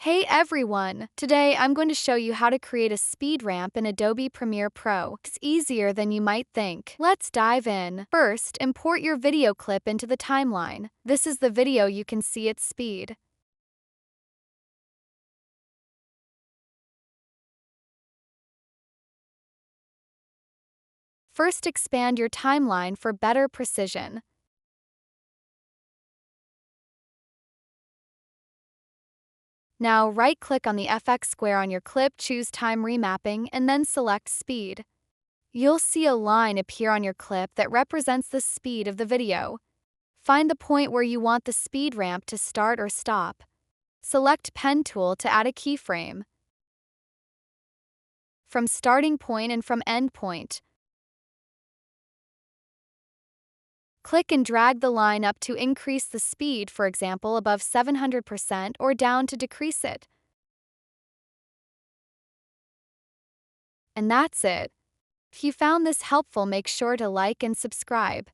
Hey everyone! Today I'm going to show you how to create a speed ramp in Adobe Premiere Pro. It's easier than you might think. Let's dive in. First, import your video clip into the timeline. This is the video you can see its speed. First, expand your timeline for better precision. Now, right-click on the FX square on your clip, choose Time Remapping, and then select Speed. You'll see a line appear on your clip that represents the speed of the video. Find the point where you want the speed ramp to start or stop. Select Pen tool to add a keyframe. From starting point and from end point. Click and drag the line up to increase the speed, for example, above 700%, or down to decrease it. And that's it. If you found this helpful, make sure to like and subscribe.